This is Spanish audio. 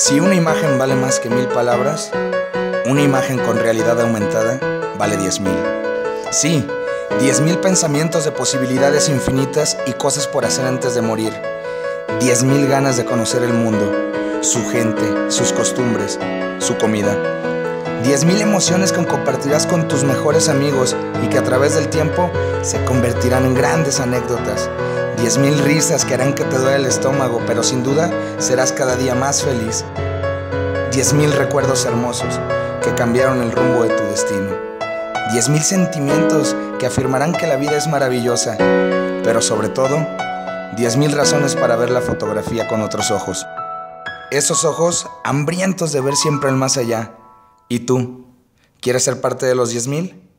Si una imagen vale más que 1000 palabras, una imagen con realidad aumentada vale 10,000. Sí, 10,000 pensamientos de posibilidades infinitas y cosas por hacer antes de morir. 10,000 ganas de conocer el mundo, su gente, sus costumbres, su comida. 10,000 emociones que compartirás con tus mejores amigos y que a través del tiempo se convertirán en grandes anécdotas. 10,000 risas que harán que te duele el estómago, pero sin duda serás cada día más feliz. 10,000 recuerdos hermosos que cambiaron el rumbo de tu destino. 10,000 sentimientos que afirmarán que la vida es maravillosa, pero sobre todo, 10,000 razones para ver la fotografía con otros ojos. Esos ojos hambrientos de ver siempre el más allá. ¿Y tú? ¿Quieres ser parte de los 10,000?